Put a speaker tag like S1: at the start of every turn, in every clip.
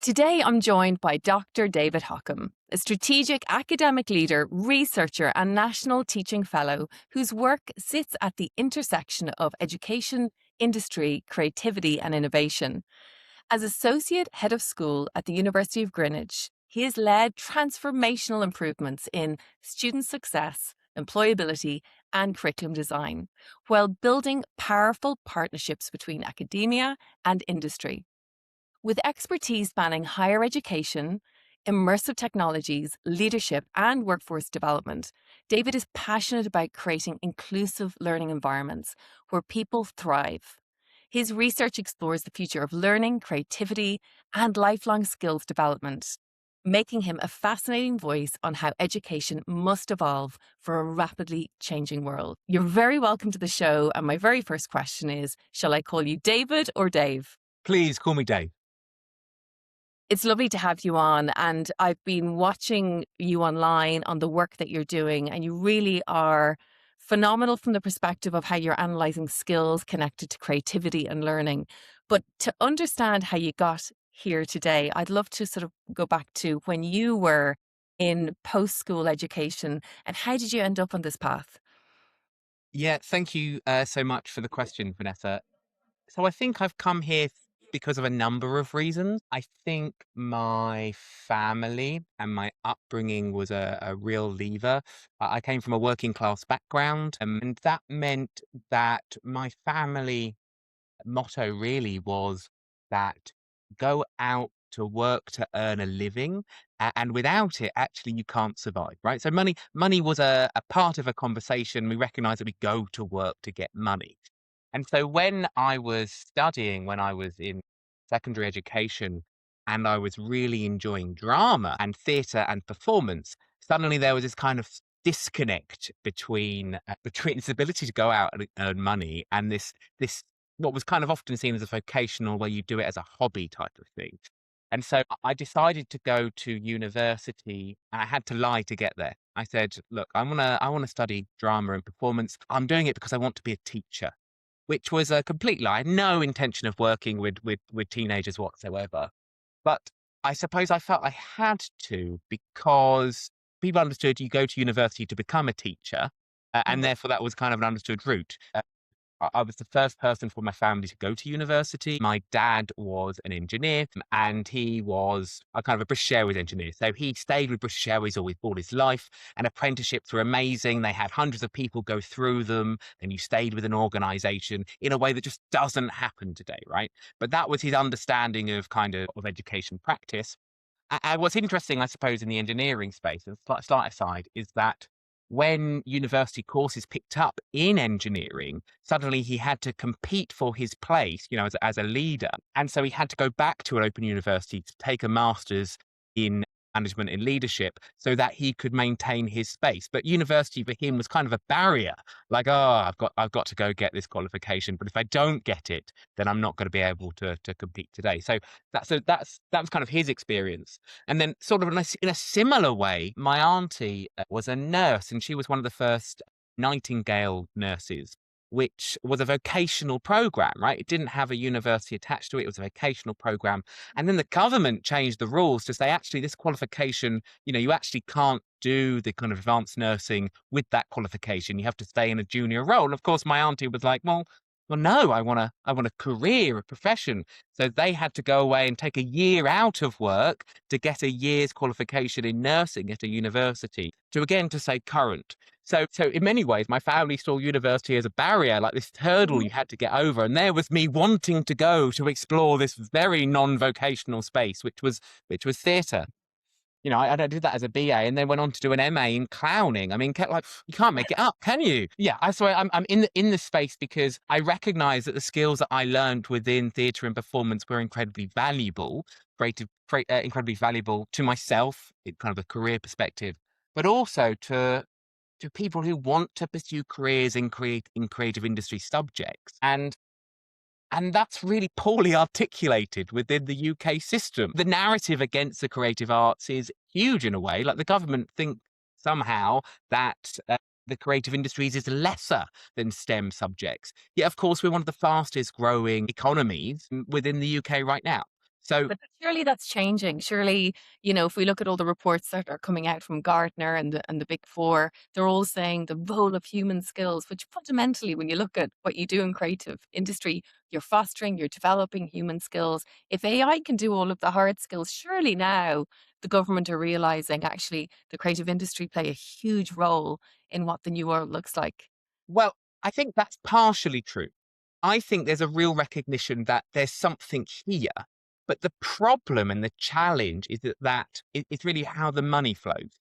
S1: Today, I'm joined by Dr. David Hockham, a strategic academic leader, researcher, and National Teaching Fellow whose work sits at the intersection of education, industry, creativity, and innovation. As Associate Head of School at the University of Greenwich, he has led transformational improvements in student success, employability, and curriculum design, while building powerful partnerships between academia and industry. With expertise spanning higher education, immersive technologies, leadership, and workforce development, David is passionate about creating inclusive learning environments where people thrive. His research explores the future of learning, creativity, and lifelong skills development, making him a fascinating voice on how education must evolve for a rapidly changing world. You're very welcome to the show, and my very first question is, shall I call you David or Dave?
S2: Please call me Dave.
S1: It's lovely to have you on, and I've been watching you online on the work that you're doing, and you really are phenomenal from the perspective of how you're analysing skills connected to creativity and learning. But to understand how you got here today, I'd love to sort of go back to when you were in post-school education, and how did you end up on this path?
S2: Yeah, thank you so much for the question, Vanessa. So I think I've come here because of a number of reasons. I think my family and my upbringing was a real lever. I came from a working class background, and that meant that my family motto really was that go out to work to earn a living, and without it actually you can't survive, right? So money was a part of a conversation. We recognized that we go to work to get money. And so when I was studying, when I was in secondary education, and I was really enjoying drama and theatre and performance, suddenly there was this kind of disconnect between this ability to go out and earn money and this what was kind of often seen as a vocational, where you do it as a hobby type of thing. And so I decided to go to university, and I had to lie to get there. I said, look, I want to study drama and performance. I'm doing it because I want to be a teacher, which was a complete lie. No intention of working with teenagers whatsoever. But I suppose I felt I had to, because people understood you go to university to become a teacher, and
S1: Mhm.
S2: therefore that was kind of an understood route. I was the first person from my family to go to university. My dad was an engineer, and he was a kind of a British Airways engineer. So he stayed with British Airways all his life, and apprenticeships were amazing. They had hundreds of people go through them, and you stayed with an organization in a way that just doesn't happen today, right? But that was his understanding of of education practice. And what's interesting, I suppose, in the engineering space, and slight aside, is that when university courses picked up in engineering, suddenly he had to compete for his place, as a leader. And so he had to go back to an open university to take a master's in management and leadership so that he could maintain his space. But university for him was kind of a barrier, like, oh, I've got to go get this qualification. But if I don't get it, then I'm not going to be able to compete today. So that was kind of his experience. And then, sort of in a similar way, my auntie was a nurse, and she was one of the first Nightingale nurses, which was a vocational program, right? It didn't have a university attached to it. It was a vocational program. And then the government changed the rules to say, actually, this qualification, you actually can't do the kind of advanced nursing with that qualification. You have to stay in a junior role. And of course, my auntie was like, well, no, I want a career, a profession. So they had to go away and take a year out of work to get a year's qualification in nursing at a university to stay current. So in many ways, my family saw university as a barrier, like this hurdle you had to get over. And there was me wanting to go to explore this very non-vocational space, which was theatre. I did that as a BA, and then went on to do an MA in clowning. I mean, like, you can't make it up, can you? Yeah, I'm in the space because I recognize that the skills that I learned within theatre and performance were incredibly valuable, incredibly valuable to myself in kind of a career perspective, but also to people who want to pursue careers in creative industry subjects. And that's really poorly articulated within the UK system. The narrative against the creative arts is huge in a way. Like, the government think somehow that the creative industries is lesser than STEM subjects. Yet, of course, we're one of the fastest growing economies within the UK right now. So
S1: But surely that's changing. Surely, you know, if we look at all the reports that are coming out from Gardner and the Big Four, they're all saying the role of human skills, which fundamentally, when you look at what you do in creative industry, you're fostering, you're developing human skills. If AI can do all of the hard skills, surely now the government are realizing actually the creative industry play a huge role in what the new world looks like.
S2: well, I think that's partially true. I think there's a real recognition that there's something here. But the problem and the challenge is it's really how the money flows.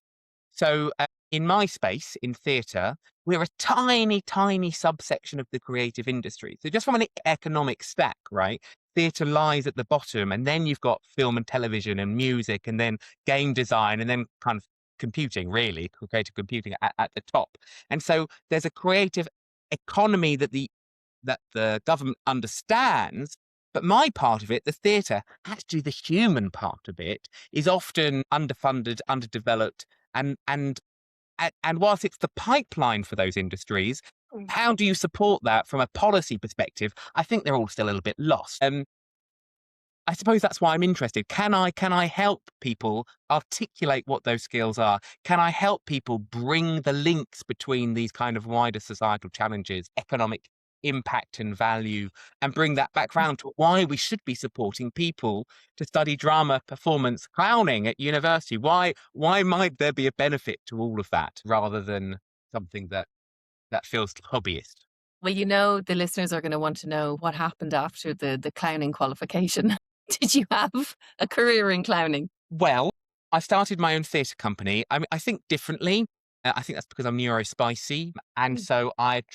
S2: So in my space, in theatre, we're a tiny, tiny subsection of the creative industry. So just from an economic stack, right? Theatre lies at the bottom, and then you've got film and television and music, and then game design, and then kind of computing, really, creative computing at the top. And so there's a creative economy that the government understands. But my part of it, the theatre, actually the human part of it, is often underfunded, underdeveloped, and and whilst it's the pipeline for those industries, how do you support that from a policy perspective? I think they're all still a little bit lost. I suppose that's why I'm interested. Can I help people articulate what those skills are? Can I help people bring the links between these kind of wider societal challenges, economic impact and value, and bring that back round to why we should be supporting people to study drama, performance, clowning at university? Why might there be a benefit to all of that rather than something that feels hobbyist?
S1: Well, you know, the listeners are going to want to know what happened after the clowning qualification. Did you have a career in clowning?
S2: Well, I started my own theatre company. I mean, I think differently. I think that's because I'm neurospicy, and
S1: Mm.
S2: so I
S1: Did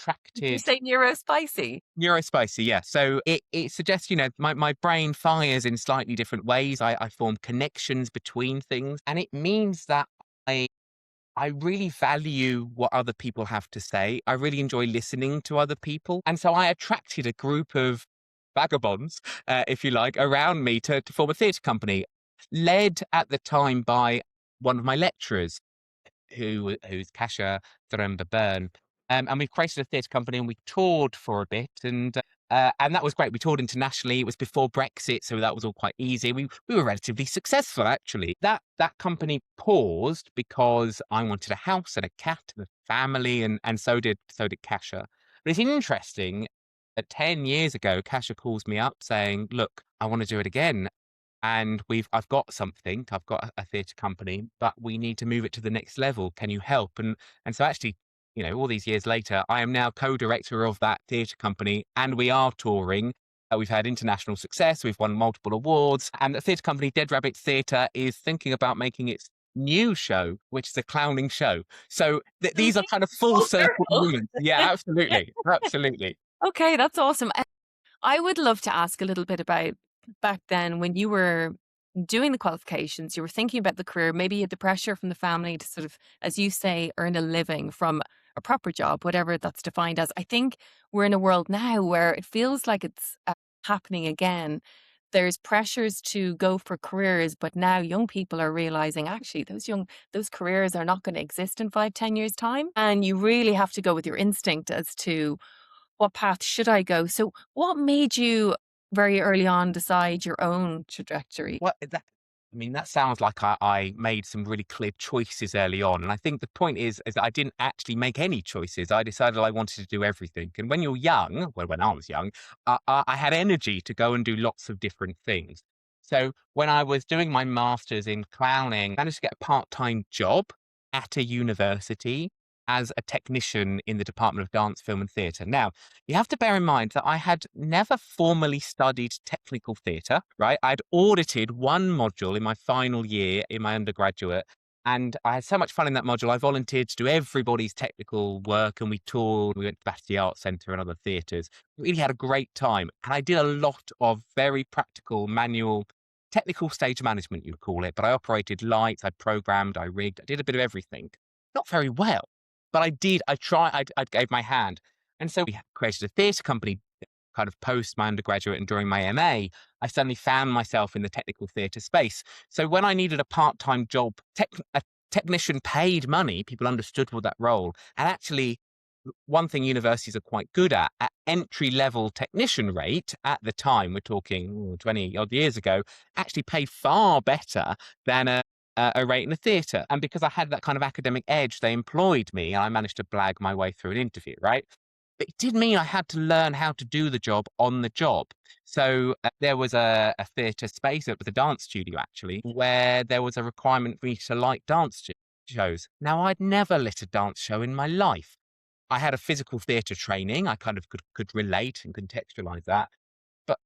S1: you
S2: attracted
S1: say neurospicy?
S2: neurospicy. Yeah, so it suggests my brain fires in slightly different ways. I form connections between things, and it means that I I really value what other people have to say. I really enjoy listening to other people, and so I attracted a group of vagabonds, if you like, around me to form a theatre company, led at the time by one of my lecturers, who's Kasia Byrne. And we created a theatre company and we toured for a bit, and that was great. We toured internationally. It was before Brexit, so that was all quite easy. We were relatively successful actually. That company paused because I wanted a house and a cat and a family, and so did Kasia. But it's interesting that 10 years ago, Kasia calls me up saying, "Look, I want to do it again. And I've got something. I've got a theatre company, but we need to move it to the next level. Can you help?" And so actually, all these years later, I am now co-director of that theatre company, and we are touring. We've had international success. We've won multiple awards, and the theatre company Dead Rabbit Theatre is thinking about making its new show, which is a clowning show. So
S1: So it
S2: these are
S1: came
S2: kind of full
S1: full
S2: circle
S1: circle.
S2: moments. Yeah, absolutely, absolutely.
S1: Okay, that's awesome. I would love to ask a little bit about back then when you were doing the qualifications, you were thinking about the career, maybe you had the pressure from the family to sort of, as you say, earn a living from a proper job, whatever that's defined as. I think we're in a world now where it feels like it's happening again. There's pressures to go for careers, but now young people are realizing actually those careers are not going to exist in 5, 10 years time. And you really have to go with your instinct as to what path should I go? So, what made you very early on decide your own trajectory?
S2: Well, that sounds like I made some really clear choices early on. And I think the point is that I didn't actually make any choices. I decided I wanted to do everything. And when you're young, well, when I was young, I had energy to go and do lots of different things. So when I was doing my master's in clowning, I managed to get a part-time job at a university as a technician in the Department of Dance, Film and Theatre. Now, you have to bear in mind that I had never formally studied technical theatre, right? I'd audited one module in my final year in my undergraduate, and I had so much fun in that module. I volunteered to do everybody's technical work, and we toured. We went to Battersea Arts Centre and other theatres. Really had a great time. And I did a lot of very practical, manual, technical stage management, you'd call it. But I operated lights, I programmed, I rigged, I did a bit of everything. Not very well, but I did. I gave my hand. And so we created a theatre company kind of post my undergraduate and during my MA. I suddenly found myself in the technical theatre space. So when I needed a part-time job, a technician paid money, people understood what that role. And actually, one thing universities are quite good at entry level technician rate at the time, we're talking 20 odd years ago, actually paid far better than a rate in a theatre. And because I had that kind of academic edge, they employed me and I managed to blag my way through an interview, right? But it did mean I had to learn how to do the job on the job. So there was a theatre space, it was a dance studio actually, where there was a requirement for me to light dance shows. Now, I'd never lit a dance show in my life. I had a physical theatre training. I kind of could relate and contextualize that. But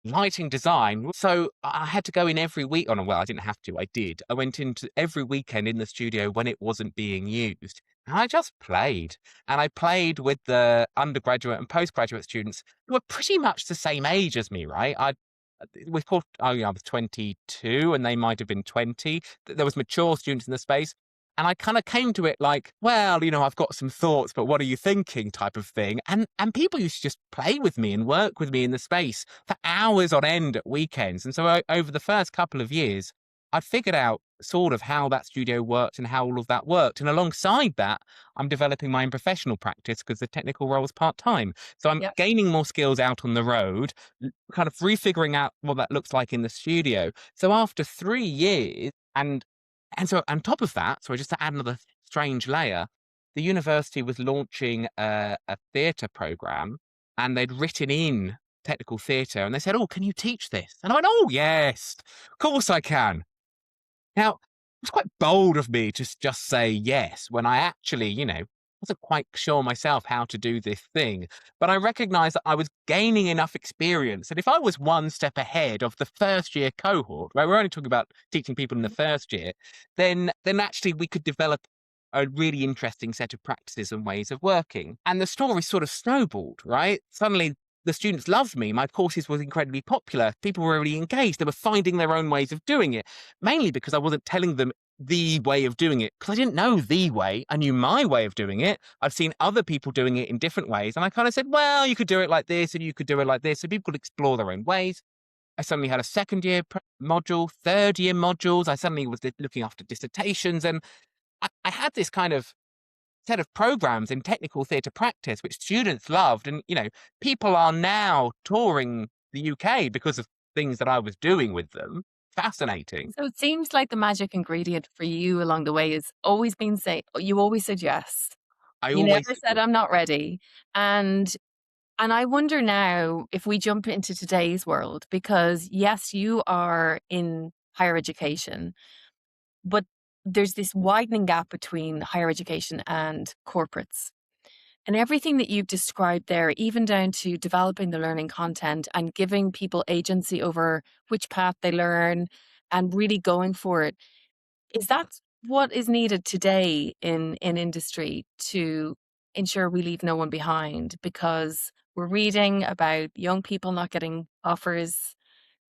S2: lighting design, so I had to go in every week. Oh, no, well, I didn't have to. I did. I went into every weekend in the studio when it wasn't being used. And I just played. And I played with the undergraduate and postgraduate students who were pretty much the same age as me, right? We called, oh, yeah, I was 22 and they might have been 20. There was mature students in the space. And I kind of came to it like, well, I've got some thoughts, but what are you thinking type of thing. And people used to just play with me and work with me in the space for hours on end at weekends. And so over the first couple of years, I figured out sort of how that studio worked and how all of that worked. And alongside that, I'm developing my own professional practice because the technical role is part-time. So I'm
S1: Yeah.
S2: gaining more skills out on the road, kind of refiguring out what that looks like in the studio. So after 3 years, and so on top of that, so just to add another strange layer, the university was launching a theatre program and they'd written in technical theatre and they said, oh, can you teach this? And I went, oh, yes, of course I can. Now, it's quite bold of me to just say yes when I actually, wasn't quite sure myself how to do this thing. But I recognized that I was gaining enough experience. And if I was one step ahead of the first year cohort, right, we're only talking about teaching people in the first year, then actually we could develop a really interesting set of practices and ways of working. And the story sort of snowballed, right? Suddenly the students loved me. My courses were incredibly popular. People were really engaged. They were finding their own ways of doing it, mainly because I wasn't telling them the way of doing it, because I didn't know the way. I knew my way of doing it. I've seen other people doing it in different ways. And I kind of said, well, you could do it like this and you could do it like this. So people could explore their own ways. I suddenly had a second year module, third year modules. I suddenly was looking after dissertations. And I had this kind of set of programs in technical theatre practice, which students loved. And, people are now touring the UK because of things that I was doing with them. Fascinating.
S1: So it seems like the magic ingredient for you along the way has always been you always said yes.
S2: I
S1: You
S2: always
S1: never
S2: said
S1: said
S2: yes.
S1: I'm not ready. And I wonder now if we jump into today's world, because yes, you are in higher education, but there's this widening gap between higher education and corporates. And everything that you've described there, even down to developing the learning content and giving people agency over which path they learn and really going for it, is that what is needed today in industry to ensure we leave no one behind? Because we're reading about young people not getting offers,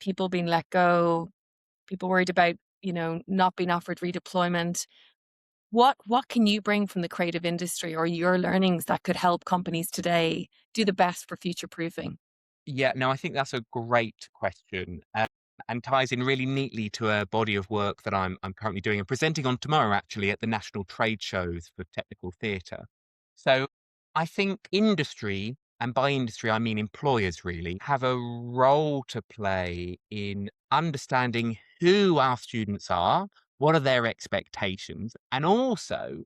S1: people being let go, people worried about, not being offered redeployment. What can you bring from the creative industry or your learnings that could help companies today do the best for future proofing?
S2: Yeah, no, I think that's a great question, and ties in really neatly to a body of work that I'm currently doing and presenting on tomorrow, actually, at the national trade shows for technical theatre. So I think industry, and by industry I mean employers really, have a role to play in understanding who our students are, what are their expectations, and also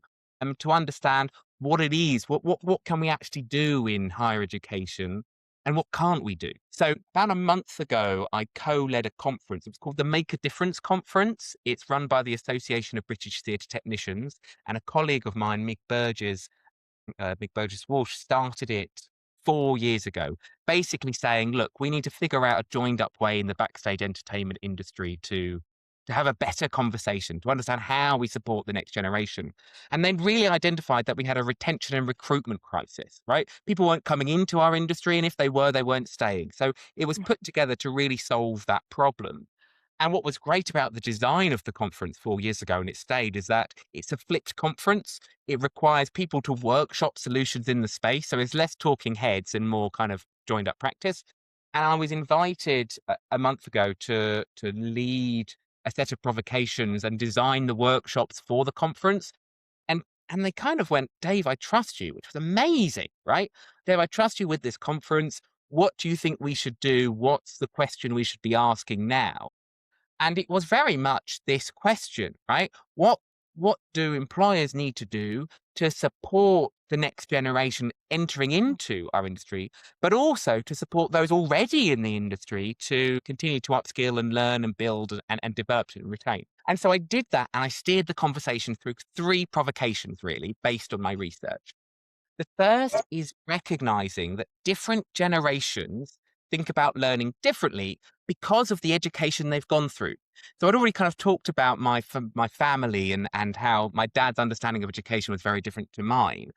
S2: to understand what it is, what can we actually do in higher education and what can't we do? So about a month ago, I co-led a conference. It was called the Make a Difference Conference. It's run by the Association of British Theatre Technicians, and a colleague of mine, Mick Burgess Walsh, started it 4 years ago, basically saying, look, we need to figure out a joined up way in the backstage entertainment industry to have a better conversation, to understand how we support the next generation. And then really identified that we had a retention and recruitment crisis, right? People weren't coming into our industry, and if they were, they weren't staying. So it was put together to really solve that problem. And what was great about the design of the conference 4 years ago, and it stayed, is that it's a flipped conference. It requires people to workshop solutions in the space. So it's less talking heads and more kind of joined up practice. And I was invited a month ago to lead a set of provocations and design the workshops for the conference. And And they kind of went, Dave, I trust you, which was amazing, right? Dave, I trust you with this conference. What do you think we should do? What's the question we should be asking now? And it was very much this question, right? What do employers need to do to support the next generation entering into our industry, but also to support those already in the industry to continue to upskill and learn and build and develop and retain? And so I did that, and I steered the conversation through three provocations, really, based on my research. The first is recognizing that different generations think about learning differently because of the education they've gone through. So I'd already kind of talked about my family and how my dad's understanding of education was very different to mine.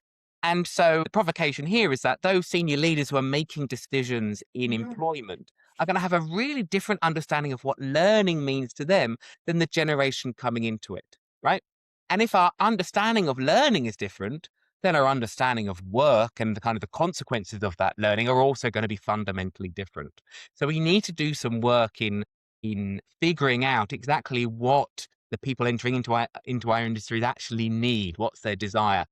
S2: And so the provocation here is that those senior leaders who are making decisions in employment are going to have a really different understanding of what learning means to them than the generation coming into it, right? And if our understanding of learning is different, then our understanding of work and the kind of the consequences of that learning are also going to be fundamentally different. So we need to do some work in figuring out exactly what the people entering into our industries actually need, what's their desire.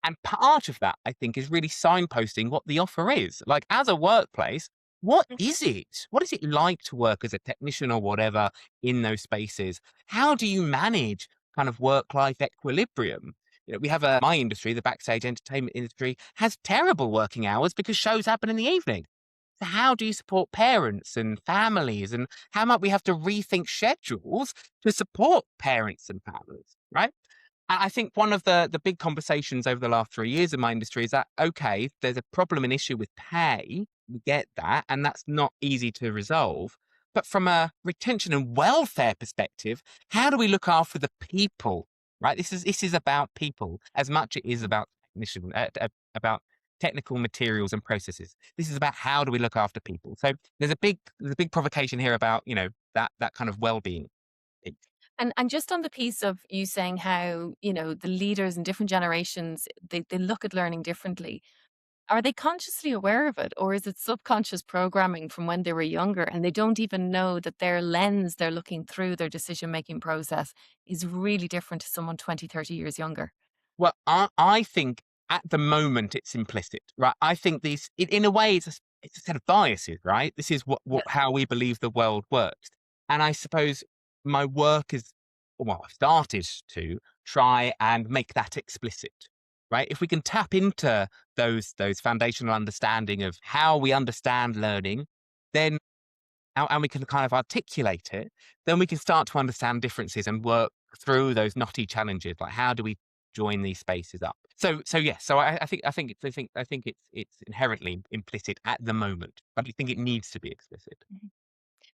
S2: And part of that, I think, is really signposting what the offer is. Like, as a workplace, what is it? What is it like to work as a technician or whatever in those spaces? How do you manage kind of work-life equilibrium? We have my industry, the backstage entertainment industry, has terrible working hours because shows happen in the evening. So how do you support parents and families? And how might we have to rethink schedules to support parents and families, right? I think one of the big conversations over the last 3 years in my industry is that, okay, there's a problem, an issue with pay. We get that, and that's not easy to resolve. But from a retention and welfare perspective, how do we look after the people, right? This is about people as much it is about about technical materials and processes. This is about how do we look after people. So there's a big provocation here about, that kind of well-being.
S1: And just on the piece of you saying how, the leaders in different generations, they look at learning differently. Are they consciously aware of it, or is it subconscious programming from when they were younger and they don't even know that their lens they're looking through their decision-making process is really different to someone 20, 30 years younger?
S2: Well, I think at the moment it's implicit, right? I think in a way, it's a set of biases, right? This is
S1: Yeah.
S2: how we believe the world works. And I suppose my work is, well, I've started to try and make that explicit, right? If we can tap into those foundational understanding of how we understand learning, then and we can kind of articulate it, then we can start to understand differences and work through those knotty challenges. Like, how do we join these spaces up? So yes. So I think it's inherently implicit at the moment, but I think it needs to be explicit.
S1: Mhm.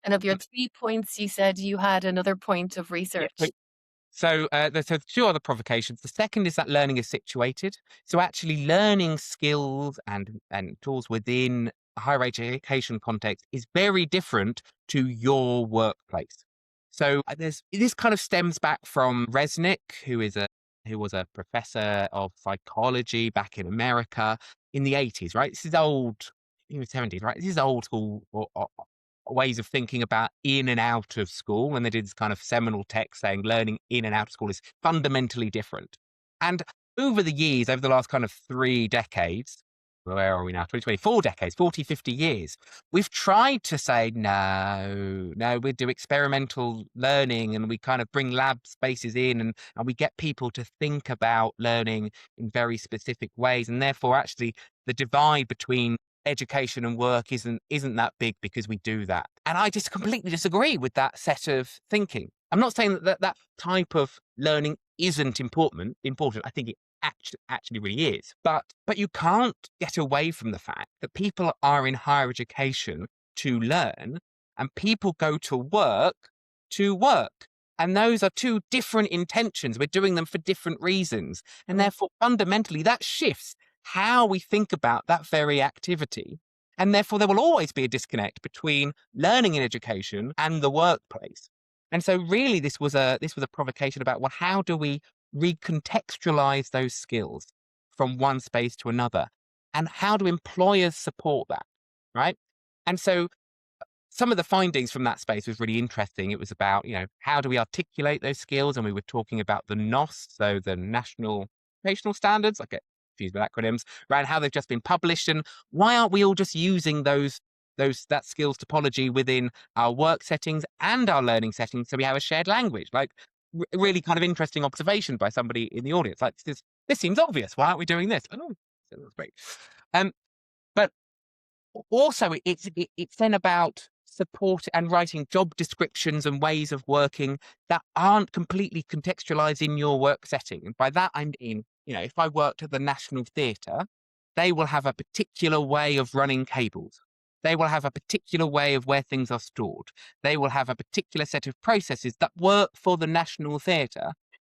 S1: And of your 3 points, you said you had another point of
S2: Yeah.
S1: research.
S2: So two other provocations. The second is that learning is situated. So actually learning skills and tools within a higher education context is very different to your workplace. So this kind of stems back from Resnick, who was a professor of psychology back in America in the 80s, right? This is old, in the 70s, right? This is old school ways of thinking about in and out of school. And they did this kind of seminal text saying learning in and out of school is fundamentally different. And over the years, over the last kind of 3 decades, where are we now? 2024 decades, 40, 50 years, we've tried to say, no, we do experimental learning and we kind of bring lab spaces in and we get people to think about learning in very specific ways. And therefore, actually, the divide between education and work isn't that big because we do that. And I just completely disagree with that set of thinking. I'm not saying that type of learning isn't important. I think it actually really is. But you can't get away from the fact that people are in higher education to learn and people go to work to work. And those are two different intentions. We're doing them for different reasons. And therefore, fundamentally, that shifts how we think about that very activity. And therefore, there will always be a disconnect between learning in education and the workplace. And so really this was a provocation about, well, how do we recontextualize those skills from one space to another? And how do employers support that? Right. And so some of the findings from that space was really interesting. It was about, how do we articulate those skills? And we were talking about the NOS, so the National occupational standards, I get confused with acronyms, around how they've just been published, and why aren't we all just using that skills topology within our work settings and our learning settings so we have a shared language? Like, really kind of interesting observation by somebody in the audience. Like, this seems obvious. Why aren't we doing this? Oh, that's great. But also, it's then about support and writing job descriptions and ways of working that aren't completely contextualized in your work setting. And by that, I mean, if I worked at the National Theatre, they will have a particular way of running cables. They will have a particular way of where things are stored. They will have a particular set of processes that work for the National Theatre.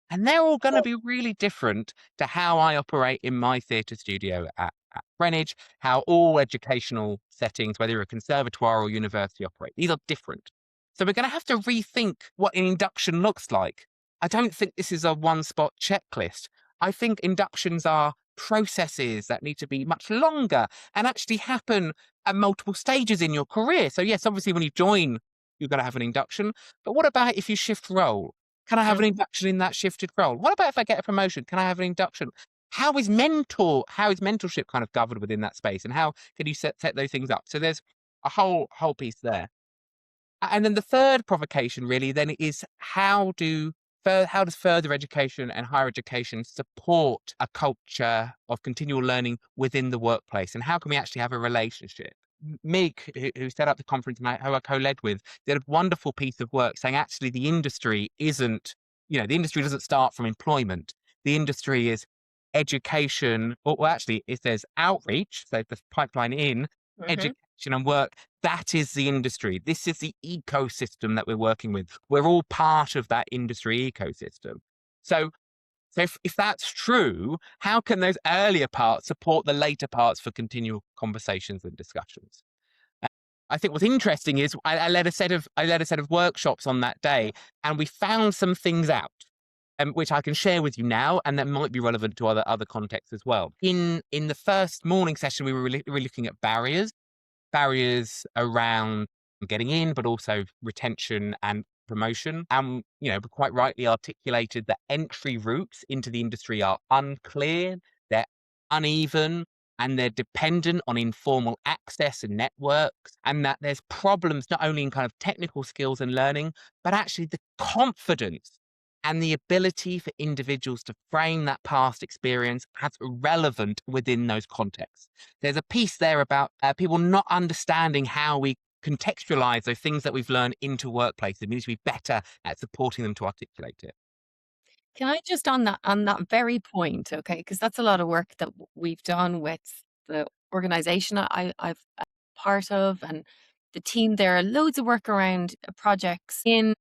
S2: And they're all going to be really different to how I operate in my theatre studio at Greenwich, how all educational settings, whether you're a conservatoire or university, operate. These are different. So we're going to have to rethink what an induction looks like. I don't think this is a one-spot checklist. I think inductions are processes that need to be much longer and actually happen at multiple stages in your career. So yes, obviously when you join, you're going to have an induction. But what about if you shift role? Can I have an induction in that shifted role? What about if I get a promotion? Can I have an induction? How is mentorship kind of governed within that space? And how can you set those things up? So there's a whole piece there. And then the third provocation really then is how does further education and higher education support a culture of continual learning within the workplace? And how can we actually have a relationship? Mig, who set up the conference and who I co-led with, did a wonderful piece of work saying actually the industry doesn't start from employment. The industry is education, or actually it says outreach, so the pipeline in education and work. That is the industry. This is the ecosystem that we're working with. We're all part of that industry ecosystem. So if that's true, how can those earlier parts support the later parts for continual conversations and discussions? I think what's interesting is I led a set of workshops on that day, and we found some things out, which I can share with you now, and that might be relevant to other contexts as well. In the first morning session, we were really looking at barriers around getting in, but also retention and promotion. And, quite rightly articulated that entry routes into the industry are unclear, they're uneven, and they're dependent on informal access and networks, and that there's problems not only in kind of technical skills and learning, but actually the confidence and the ability for individuals to frame that past experience as relevant within those contexts. There's a piece there about people not understanding how we contextualize those things that we've learned into workplaces. We need to be better at supporting them to articulate it.
S1: Can I just on that very point, okay? Because that's a lot of work that we've done with the organization I've part of and the team there. Loads of work around projects in,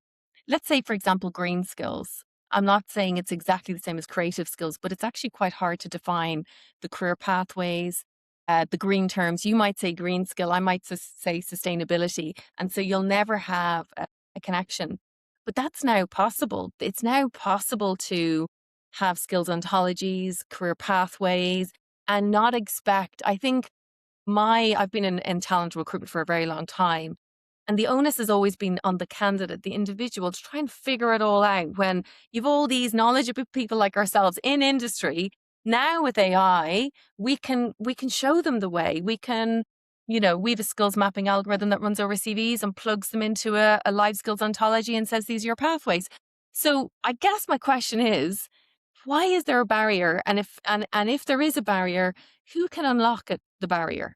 S1: let's say, for example, green skills. I'm not saying it's exactly the same as creative skills, but it's actually quite hard to define the career pathways, the green terms. You might say green skill, I might say sustainability. And so you'll never have a connection. But that's now possible. It's now possible to have skills ontologies, career pathways, and not expect, I think I've been in talent recruitment for a very long time. And the onus has always been on the candidate, the individual, to try and figure it all out. When you've all these knowledgeable people like ourselves in industry, now with AI, we can show them the way. We can, we have a skills mapping algorithm that runs over CVs and plugs them into a live skills ontology and says, these are your pathways. So I guess my question is, why is there a barrier? And if there is a barrier, who can unlock the barrier?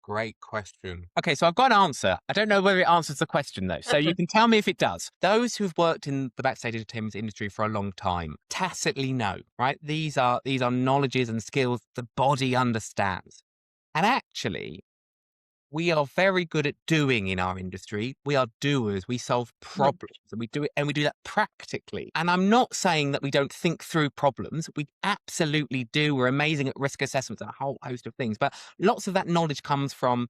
S2: Great question. Okay, so I've got an answer. I don't know whether it answers the question though. So you can tell me if it does. Those who've worked in the backstage entertainment industry for a long time tacitly know, right? These are knowledges and skills the body understands. And actually, we are very good at doing in our industry. We are doers. We solve problems and we do that practically. And I'm not saying that we don't think through problems. We absolutely do. We're amazing at risk assessments and a whole host of things. But lots of that knowledge comes from,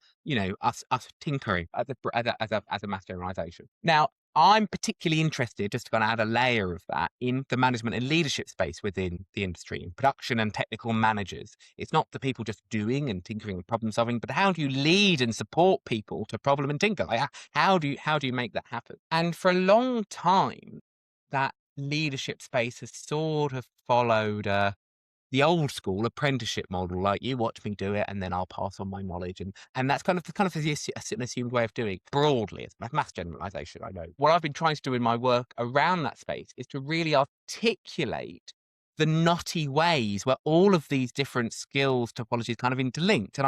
S2: us tinkering as a mass generalization. Now, I'm particularly interested, just to kind of add a layer of that, in the management and leadership space within the industry, in production and technical managers. It's not the people just doing and tinkering and problem solving, but how do you lead and support people to problem and tinker? Like, how do you make that happen? And for a long time, that leadership space has sort of followed the old school apprenticeship model, like you watch me do it, and then I'll pass on my knowledge, and that's kind of an assumed way of doing broadly. It's a mass generalization, I know. What I've been trying to do in my work around that space is to really articulate the knotty ways where all of these different skills topologies kind of interlinked,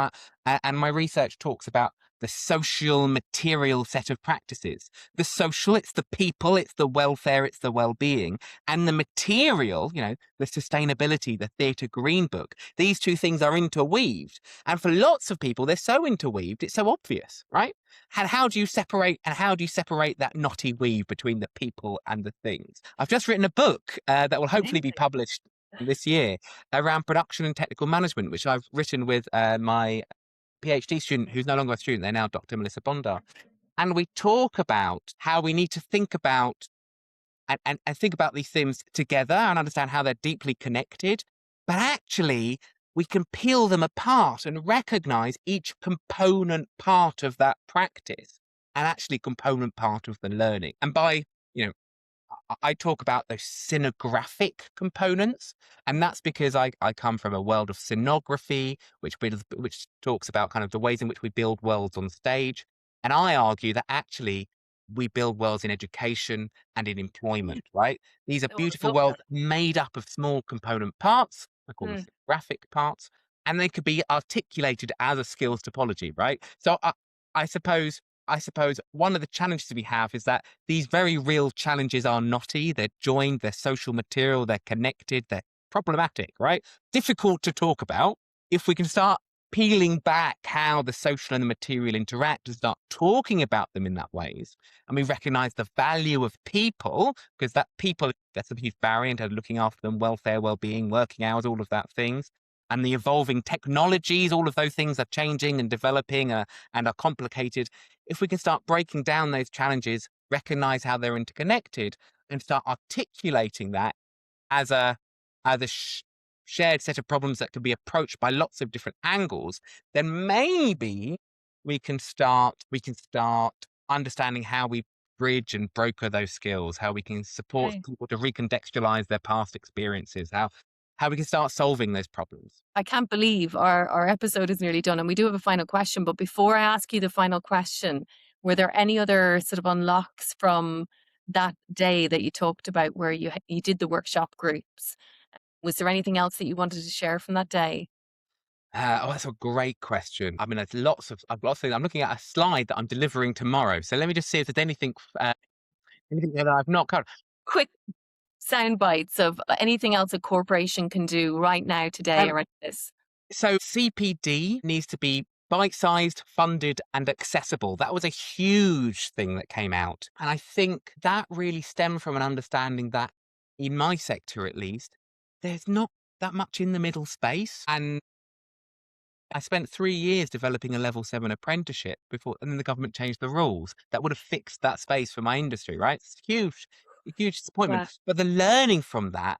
S2: and my research talks about the social material set of practices. The social, it's the people, it's the welfare, it's the well-being, and the material, the sustainability, the theatre green book. These two things are interweaved. And for lots of people, they're so interweaved, it's so obvious, right? And how do you separate that knotty weave between the people and the things? I've just written a book that will hopefully be published this year around production and technical management, which I've written with my PhD student, who's no longer a student, they're now Dr. Melissa Bondar. And we talk about how we need to think about and think about these things together and understand how they're deeply connected. But actually, we can peel them apart and recognize each component part of that practice and actually component part of the learning. And by, I talk about those scenographic components, and that's because I come from a world of scenography, which talks about kind of the ways in which we build worlds on stage. And I argue that actually we build worlds in education and in employment, right? These are beautiful worlds made up of small component parts. I call them graphic parts, and they could be articulated as a skills topology, right? So I suppose one of the challenges we have is that these very real challenges are knotty, they're joined, they're social material, they're connected, they're problematic, right? Difficult to talk about. If we can start peeling back how the social and the material interact and start talking about them in that ways, and we recognize the value of people, because that's a huge barrier into looking after them, welfare, well-being, working hours, all of that things. And the evolving technologies, all of those things are changing and developing and are complicated. If we can start breaking down those challenges, recognize how they're interconnected, and start articulating that as a shared set of problems that can be approached by lots of different angles, then maybe we can start understanding how we bridge and broker those skills, how we can support people to recontextualize their past experiences, how we can start solving those problems.
S1: I can't believe our episode is nearly done, and we do have a final question. But before I ask you the final question, were there any other sort of unlocks from that day that you talked about where you did the workshop groups? Was there anything else that you wanted to share from that day?
S2: That's a great question. I mean, I've got lots of things. I'm looking at a slide that I'm delivering tomorrow. So let me just see if there's anything that I've not covered.
S1: Quick sound bites of anything else a corporation can do right now today around this.
S2: So CPD needs to be bite-sized, funded, and accessible. That was a huge thing that came out. And I think that really stemmed from an understanding that, in my sector at least, there's not that much in the middle space. And I spent 3 years developing a level 7 apprenticeship before, and then the government changed the rules that would have fixed that space for my industry, right? It's a huge disappointment.
S1: Yeah.
S2: But the learning from that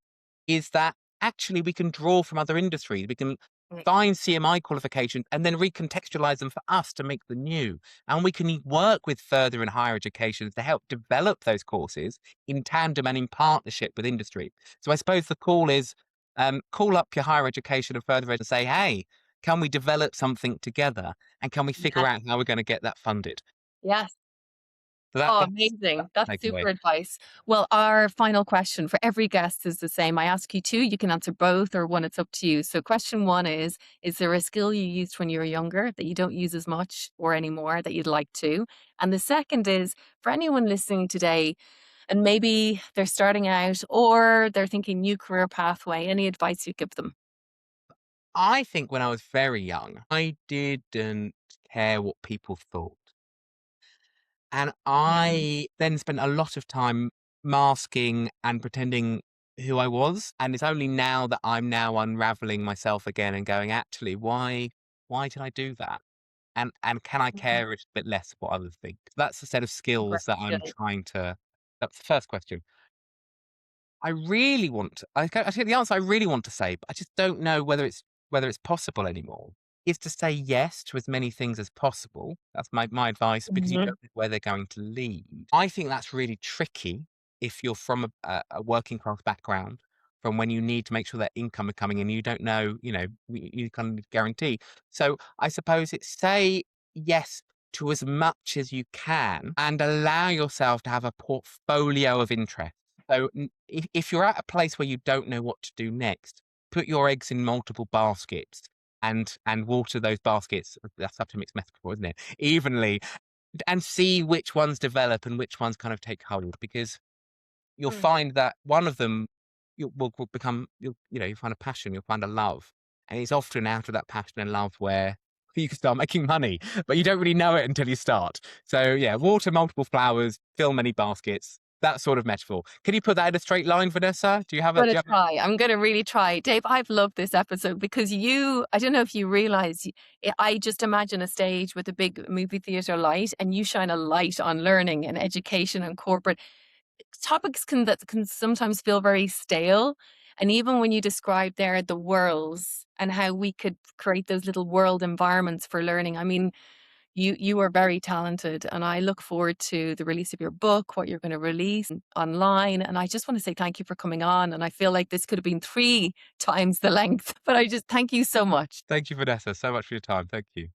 S2: is that actually we can draw from other industries. We can find CMI qualifications and then recontextualize them for us to make them new. And we can work with further and higher educations to help develop those courses in tandem and in partnership with industry. So I suppose the call is call up your higher education and further ed and say, hey, can we develop something together? And can we figure out how we're going to get that funded?
S1: Yes.
S2: So
S1: Amazing. That's super
S2: takeaway.
S1: advice. Well, our final question for every guest is the same. I ask you two, you can answer both or one, it's up to you. So question one is there a skill you used when you were younger that you don't use as much or anymore that you'd like to? And the second is, for anyone listening today, and maybe they're starting out or they're thinking new career pathway, any advice you'd give them?
S2: I think when I was very young, I didn't care what people thought. And I then spent a lot of time masking and pretending who I was. And it's only now that I'm now unraveling myself again and going, actually, why did I do that? And can I care a bit less what others think? That's the set of skills that I'm trying to. That's the first question. I really want to, I think the answer I really want to say, but I just don't know whether it's possible anymore, is to say yes to as many things as possible. That's my advice, because you don't know where they're going to lead. I think that's really tricky if you're from a working class background, from when you need to make sure that income is coming in, you don't know, you kind of guarantee. So I suppose it's say yes to as much as you can and allow yourself to have a portfolio of interests. So if you're at a place where you don't know what to do next, put your eggs in multiple baskets and water those baskets. That's such a mixed metaphor, isn't it? Evenly, and see which ones develop and which ones kind of take hold, because you'll
S1: Mm.
S2: find that one of them will become, you'll find a passion, you'll find a love. And it's often out of that passion and love where you can start making money, but you don't really know it until you start. So yeah, water multiple flowers, fill many baskets, that sort of metaphor. Can you put that in a straight line, Vanessa? Do you have a,
S1: Gonna try. I'm gonna really try. Dave, I've loved this episode because I don't know if you realize, I just imagine a stage with a big movie theater light and you shine a light on learning and education and corporate topics that can sometimes feel very stale. And even when you describe there the worlds and how we could create those little world environments for learning, I mean, you are very talented, and I look forward to the release of your book, what you're going to release online. And I just want to say thank you for coming on. And I feel like this could have been 3 times the length, but I just thank you so much.
S2: Thank you, Vanessa, so much for your time. Thank you.